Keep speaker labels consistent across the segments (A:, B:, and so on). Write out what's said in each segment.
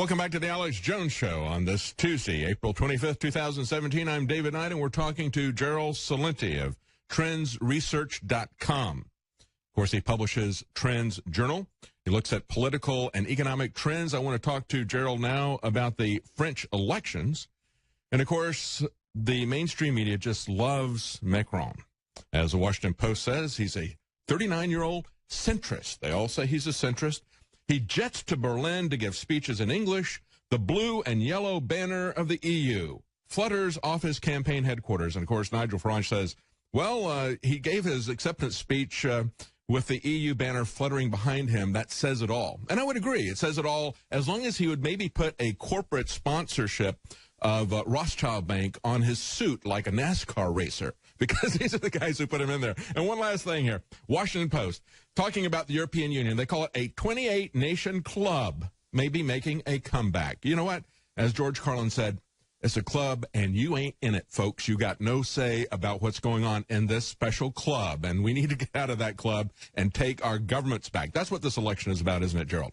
A: Welcome back to the Alex Jones Show on this Tuesday, April 25th, 2017. I'm David Knight, and we're talking to GERALD CELENTE of trendsresearch.com. Of course, he publishes Trends Journal. He looks at political and economic trends. I want to talk to GERALD now about the French elections. And, of course, the mainstream media just loves Macron. As the Washington Post says, he's a 39-year-old centrist. They all say he's a centrist. He jets to Berlin to give speeches in English. The blue and yellow banner of the EU flutters off his campaign headquarters. And, of course, Nigel Farage says, well, he gave his acceptance speech with the EU banner fluttering behind him. That says it all. And I would agree. It says it all as long as he would maybe put a corporate sponsorship of Rothschild Bank on his suit like a NASCAR racer, because these are the guys who put him in there. And one last thing here. Washington Post, talking about the European Union. They call it a 28-nation club, maybe making a comeback. You know what? As George Carlin said, it's a club, and you ain't in it, folks. You got no say about what's going on in this special club, and we need to get out of that club and take our governments back. That's what this election is about, isn't it, Gerald?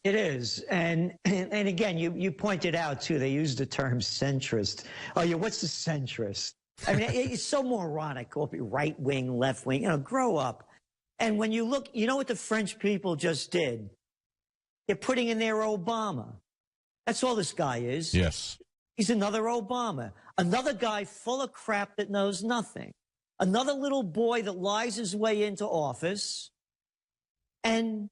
B: It is. And again, you pointed out, too, they used the term centrist. Oh, yeah, what's a centrist? I mean, it's so moronic. Call it right wing, left wing. You know, grow up. And when you look, you know what the French people just did? They're putting in their Obama. That's all this guy is.
A: Yes.
B: He's another Obama. Another guy full of crap that knows nothing. Another little boy that lies his way into office and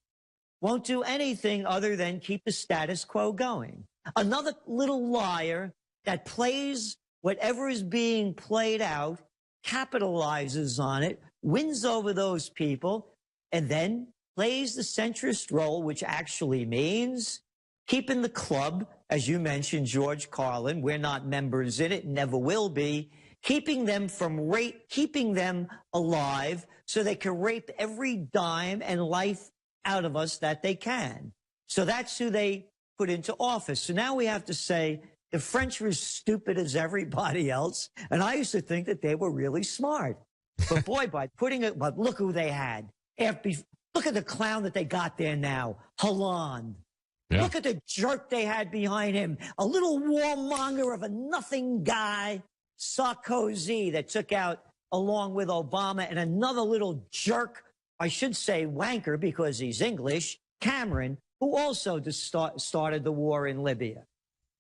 B: won't do anything other than keep the status quo going. Another little liar that plays whatever is being played out, capitalizes on it, wins over those people, and then plays the centrist role, which actually means keeping the club, as you mentioned, George Carlin, we're not members in it, never will be, keeping them alive so they can rape every dime and life out of us that they can. So that's who they put into office. So now we have to say the French were as stupid as everybody else, and I used to think that they were really smart. But boy, but look who they had. Look at the clown that they got there now, Hollande. Yeah. Look at the jerk they had behind him, a little warmonger of a nothing guy, Sarkozy, that took out, along with Obama, and another little jerk, I should say wanker because he's English, Cameron, who also just started the war in Libya.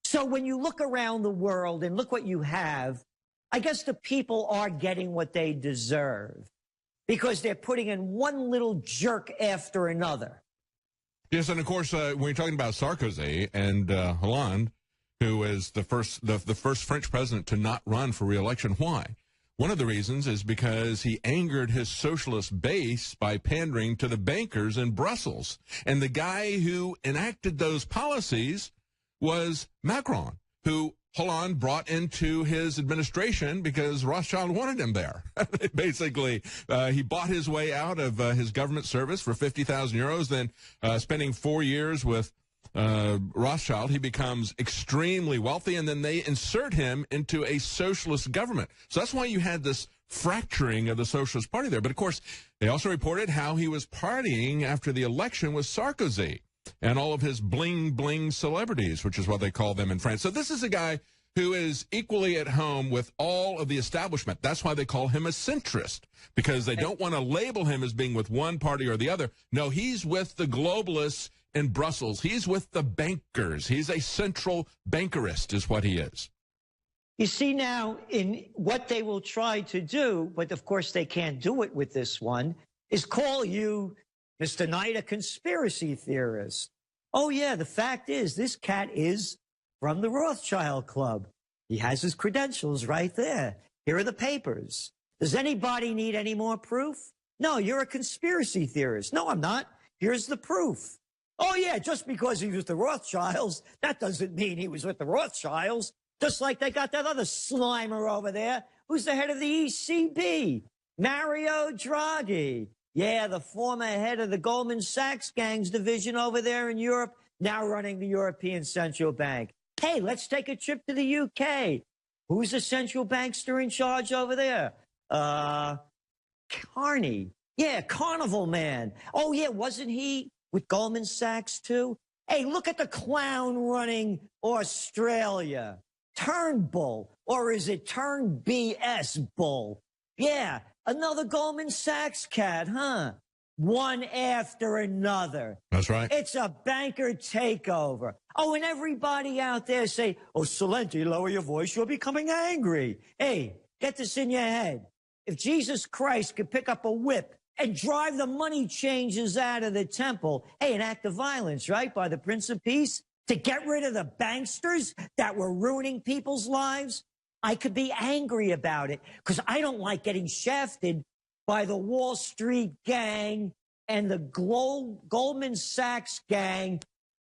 B: So when you look around the world and look what you have, I guess the people are getting what they deserve because they're putting in one little jerk after another.
A: Yes, and of course, when you're talking about Sarkozy and Hollande, who is the first French president to not run for re-election, why? One of the reasons is because he angered his socialist base by pandering to the bankers in Brussels. And the guy who enacted those policies was Macron, who Hollande brought into his administration because Rothschild wanted him there. Basically, he bought his way out of his government service for 50,000 euros. Then spending 4 years with Rothschild, he becomes extremely wealthy, and then they insert him into a socialist government. So that's why you had this fracturing of the Socialist Party there. But, of course, they also reported how he was partying after the election with Sarkozy and all of his bling-bling celebrities, which is what they call them in France. So this is a guy who is equally at home with all of the establishment. That's why they call him a centrist, because they don't want to label him as being with one party or the other. No, he's with the globalists in Brussels. He's with the bankers. He's a central bankerist is what he is.
B: You see now in what they will try to do, but of course they can't do it with this one, is call you, Mr. Knight, a conspiracy theorist. Oh, yeah, the fact is this cat is from the Rothschild Club. He has his credentials right there. Here are the papers. Does anybody need any more proof? No, you're a conspiracy theorist. No, I'm not. Here's the proof. Oh, yeah, just because he was with the Rothschilds, that doesn't mean he was with the Rothschilds. Just like they got that other Slimer over there, who's the head of the ECB, Mario Draghi. Yeah, the former head of the Goldman Sachs gangs division over there in Europe, now running the European Central Bank. Hey, let's take a trip to the UK. Who's the central bankster in charge over there? Carney. Yeah, Carnival Man. Oh, yeah, wasn't he with Goldman Sachs, too? Hey, look at the clown running Australia. Turnbull, or is it Turn BS Bull? Yeah, another Goldman Sachs cat, huh? One after another.
A: That's right.
B: It's a banker takeover. Oh, and everybody out there say, oh, Celente, lower your voice. You're becoming angry. Hey, get this in your head. If Jesus Christ could pick up a whip and drive the money changers out of the temple, hey, an act of violence, right, by the Prince of Peace, to get rid of the banksters that were ruining people's lives, I could be angry about it because I don't like getting shafted by the Wall Street gang and the Goldman Sachs gang,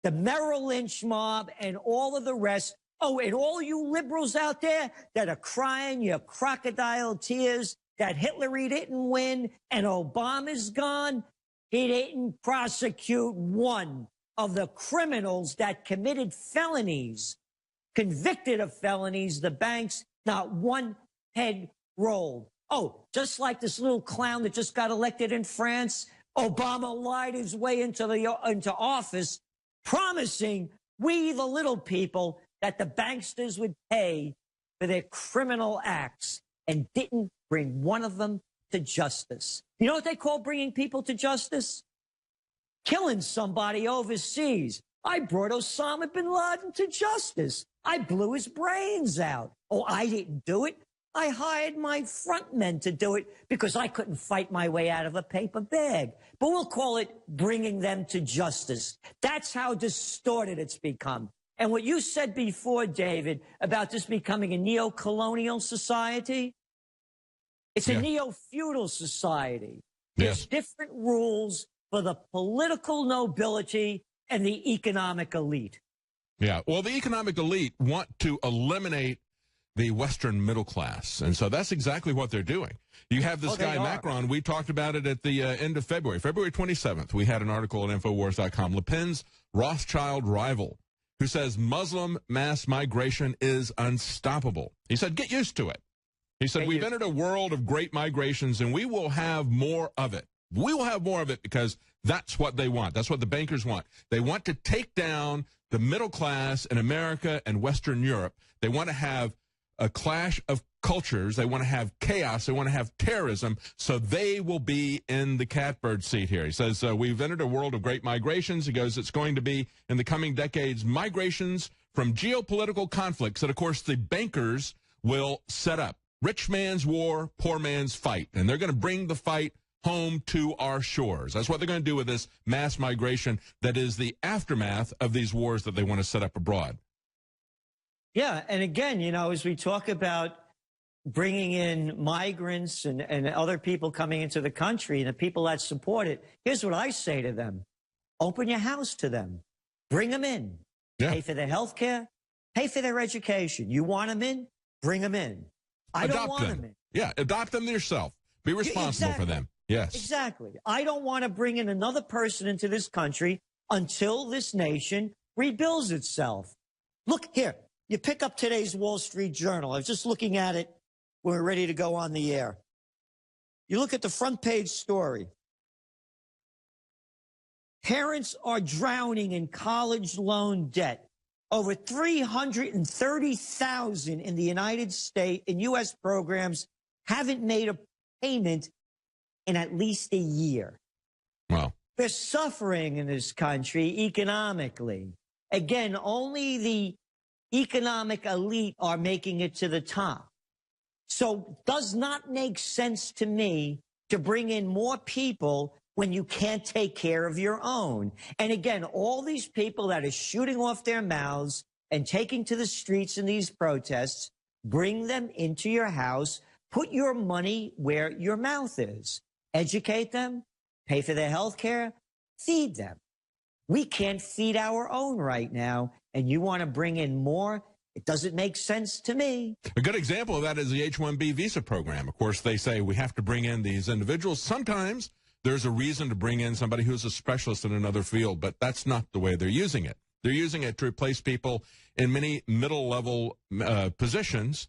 B: the Merrill Lynch mob, and all of the rest. Oh, and all you liberals out there that are crying your crocodile tears that Hitler didn't win and Obama's gone, he didn't prosecute one of the criminals that committed felonies, convicted of felonies, the banks, not one head rolled. Oh, just like this little clown that just got elected in France, Obama lied his way into office, promising we, the little people, that the banksters would pay for their criminal acts and didn't bring one of them to justice. You know what they call bringing people to justice? Killing somebody overseas. I brought Osama bin Laden to justice. I blew his brains out. Oh, I didn't do it. I hired my front men to do it because I couldn't fight my way out of a paper bag. But we'll call it bringing them to justice. That's how distorted it's become. And what you said before, David, about this becoming a neo-colonial society, it's a neo-feudal society.
A: Yes.
B: There's different rules for the political nobility and the economic elite.
A: Yeah. Well, the economic elite want to eliminate the Western middle class. And so that's exactly what they're doing. You have this guy, Macron. We talked about it at the end of February. February 27th, we had an article at Infowars.com. Le Pen's Rothschild rival, who says Muslim mass migration is unstoppable. He said, get used to it. He said, we've entered a world of great migrations, and we will have more of it. We will have more of it because that's what they want. That's what the bankers want. They want to take down the middle class in America and Western Europe. They want to have a clash of cultures. They want to have chaos. They want to have terrorism. So they will be in the catbird seat here. He says, we've entered a world of great migrations. He goes, it's going to be in the coming decades, migrations from geopolitical conflicts that, of course, the bankers will set up. Rich man's war, poor man's fight. And they're going to bring the fight home to our shores. That's what they're going to do with this mass migration that is the aftermath of these wars that they want to set up abroad.
B: Yeah, and again, you know, as we talk about bringing in migrants and other people coming into the country and the people that support it, here's what I say to them. Open your house to them. Bring them in. Yeah. Pay for their health care. Pay for their education. You want them in? Bring them in. I don't want them in.
A: Yeah, adopt them yourself. Be responsible for them. Yes.
B: Exactly. I don't want to bring in another person into this country until this nation rebuilds itself. Look here. You pick up today's Wall Street Journal. I was just looking at it when we're ready to go on the air. You look at the front page story. Parents are drowning in college loan debt. Over 330,000 in the United States, in U.S. programs, haven't made a payment in at least a year.
A: Wow.
B: They're suffering in this country economically. Again, only the economic elite are making it to the top. So it does not make sense to me to bring in more people when you can't take care of your own. And again, all these people that are shooting off their mouths and taking to the streets in these protests, bring them into your house, put your money where your mouth is. Educate them, pay for their health care, feed them. We can't feed our own right now, and you want to bring in more? It doesn't make sense to me.
A: A good example of that is the H-1B visa program. Of course, they say we have to bring in these individuals. Sometimes there's a reason to bring in somebody who's a specialist in another field, but that's not the way they're using it. They're using it to replace people in many middle-level positions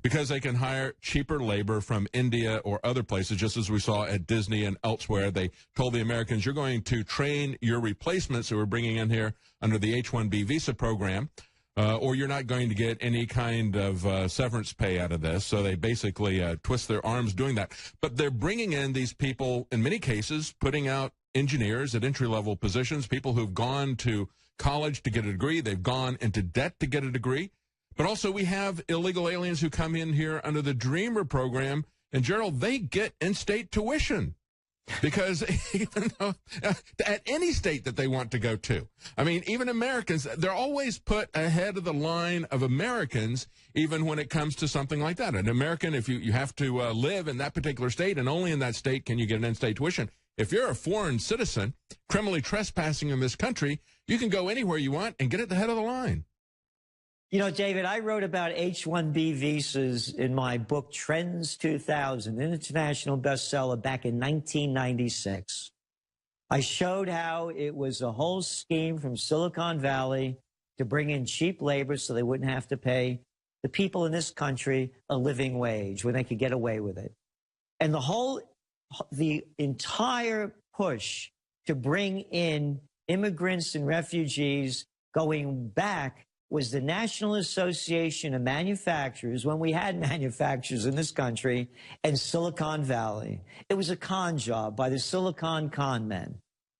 A: because they can hire cheaper labor from India or other places, just as we saw at Disney and elsewhere. They told the Americans, you're going to train your replacements who we're bringing in here under the H-1B visa program, or you're not going to get any kind of severance pay out of this. So they basically twist their arms doing that. But they're bringing in these people, in many cases, putting out engineers at entry-level positions, people who've gone to college to get a degree. They've gone into debt to get a degree. But also we have illegal aliens who come in here under the Dreamer program. And, Gerald, they get in-state tuition because even though, at any state that they want to go to. I mean, even Americans, they're always put ahead of the line of Americans, even when it comes to something like that. An American, if you have to live in that particular state, and only in that state can you get an in-state tuition. If you're a foreign citizen criminally trespassing in this country, you can go anywhere you want and get at the head of the line.
B: You know, David, I wrote about H-1B visas in my book, Trends 2000, an international bestseller back in 1996. I showed how it was a whole scheme from Silicon Valley to bring in cheap labor so they wouldn't have to pay the people in this country a living wage when they could get away with it. And the entire push to bring in immigrants and refugees going back was the National Association of Manufacturers, when we had manufacturers in this country, and Silicon Valley. It was a con job by the Silicon con men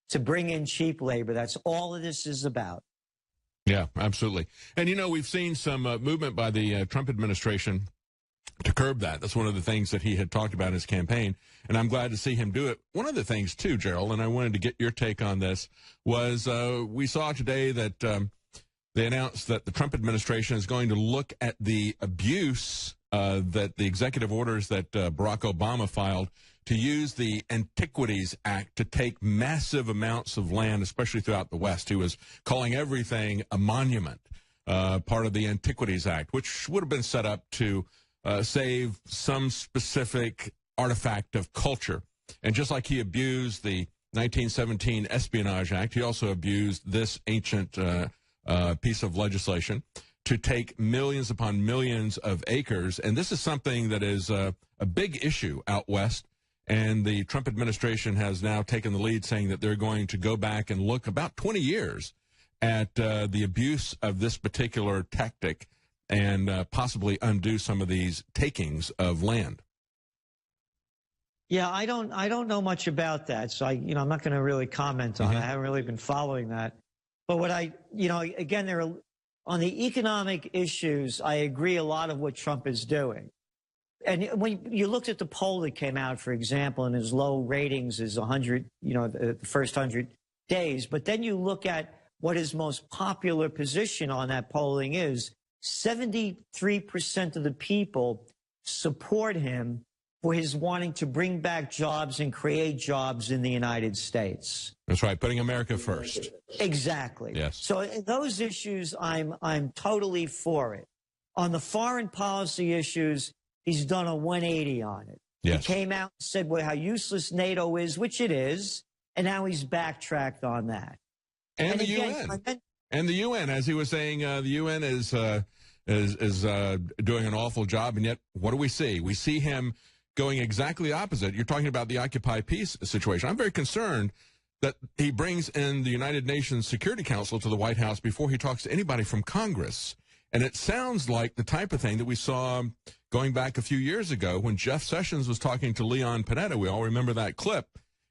B: to bring in cheap labor. That's all of this is about.
A: Yeah, absolutely. And, you know, we've seen some movement by the Trump administration to curb that. That's one of the things that he had talked about in his campaign, and I'm glad to see him do it. One of the things, too, Gerald, and I wanted to get your take on this, was we saw today that they announced that the Trump administration is going to look at the abuse that the executive orders that Barack Obama filed to use the Antiquities Act to take massive amounts of land, especially throughout the West. He was calling everything a monument, part of the Antiquities Act, which would have been set up to save some specific artifact of culture. And just like he abused the 1917 Espionage Act, he also abused this ancient piece of legislation to take millions upon millions of acres. And this is something that is a big issue out west. And the Trump administration has now taken the lead, saying that they're going to go back and look about 20 years at the abuse of this particular tactic and possibly undo some of these takings of land.
B: Yeah, I don't know much about that. So I'm not going to really comment on it. I haven't really been following that. But what again, on the economic issues, I agree a lot of what Trump is doing. And when you looked at the poll that came out, for example, and his low ratings is 100, the first 100 days. But then you look at what his most popular position on that polling is. 73% of the people support him for his wanting to bring back jobs and create jobs in the United States.
A: That's right, putting America first.
B: Exactly.
A: Yes.
B: So in those issues, I'm totally for it. On the foreign policy issues, he's done a 180 on it.
A: Yes.
B: He came out and said how useless NATO is, which it is, and now he's backtracked on that.
A: And the UN. And the UN, as he was saying, the UN is doing an awful job, and yet what do we see? We see him going exactly opposite. You're talking about the Occupy Peace situation. I'm very concerned that he brings in the United Nations Security Council to the White House before he talks to anybody from Congress. And it sounds like the type of thing that we saw going back a few years ago when Jeff Sessions was talking to Leon Panetta. We all remember that clip.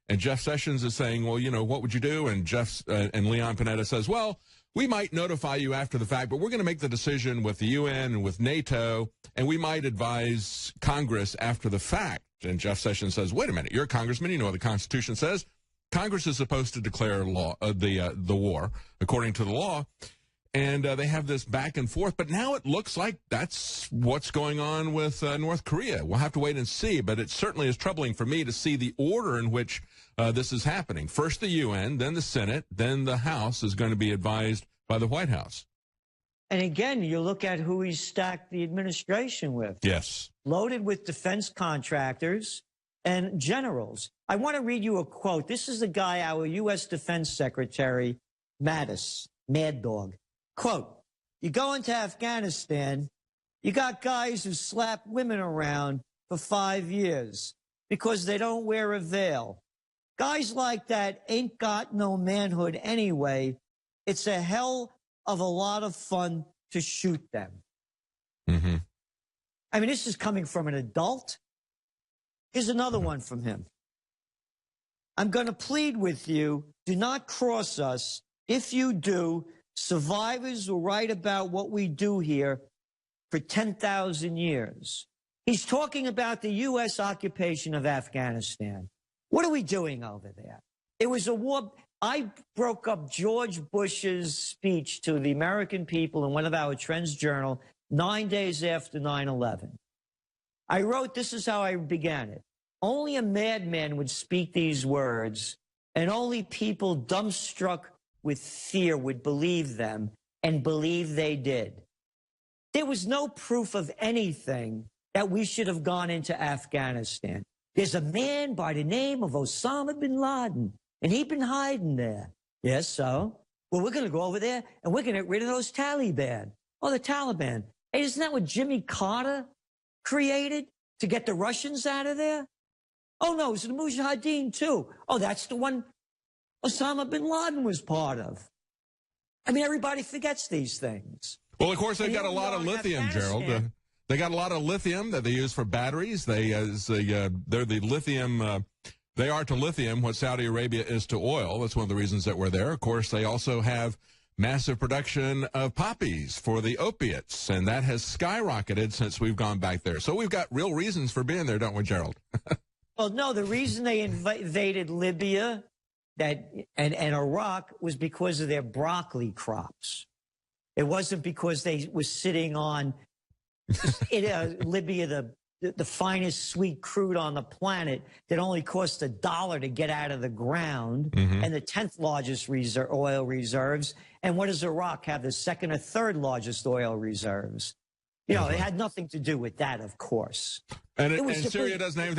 A: And Jeff Sessions is saying, well, what would you do? And and Leon Panetta says, well, we might notify you after the fact, but we're going to make the decision with the UN and with NATO, and we might advise Congress after the fact. And Jeff Sessions says, wait a minute, you're a congressman. You know what the Constitution says. Congress is supposed to declare the war according to the law. And they have this back and forth. But now it looks like that's what's going on with North Korea. We'll have to wait and see. But it certainly is troubling for me to see the order in which this is happening. First the UN, then the Senate, then the House is going to be advised by the White House.
B: And again, you look at who he stacked the administration with.
A: Yes.
B: Loaded with defense contractors and generals. I want to read you a quote. This is the guy, our U.S. Defense Secretary, Mattis, Mad Dog. Quote, you go into Afghanistan, You got guys who slap women around for 5 years because they don't wear a veil. Guys like that ain't got no manhood anyway. It's a hell of a lot of fun to shoot them.
A: Mm-hmm.
B: I mean, this is coming from an adult. Here's another one from him. I'm going to plead with you, do not cross us. If you do, survivors will write about what we do here for 10,000 years. He's talking about the U.S. occupation of Afghanistan. What are we doing over there? It was a war. I broke up George Bush's speech to the American people in one of our Trends Journal 9 days after 9/11. I wrote, this is how I began it. Only a madman would speak these words, and only people dumbstruck with fear would believe them, and believe they did. There was no proof of anything that we should have gone into Afghanistan. There's a man by the name of Osama bin Laden, and he'd been hiding there. Yes, so? Well, we're going to go over there, and we're going to get rid of those Taliban. Oh, the Taliban. Hey, isn't that what Jimmy Carter created to get the Russians out of there? Oh, no, it's the Mujahideen, too. Oh, that's the one Osama bin Laden was part of. I mean, everybody forgets these things.
A: Well, of course, they've got a lot of lithium, Gerald. They got a lot of lithium that they use for batteries. They're the lithium. They are to lithium what Saudi Arabia is to oil. That's one of the reasons that we're there. Of course, they also have massive production of poppies for the opiates, and that has skyrocketed since we've gone back there. So we've got real reasons for being there, don't we, Gerald?
B: Well, no, the reason they invaded Libya and Iraq was because of their broccoli crops. It wasn't because they were sitting on Libya, the finest sweet crude on the planet that only cost $1 to get out of the ground, and the 10th largest oil reserves. And what does Iraq have? The second or third largest oil reserves. You know, it had nothing to do with that, of course.
A: And Syria doesn't have anything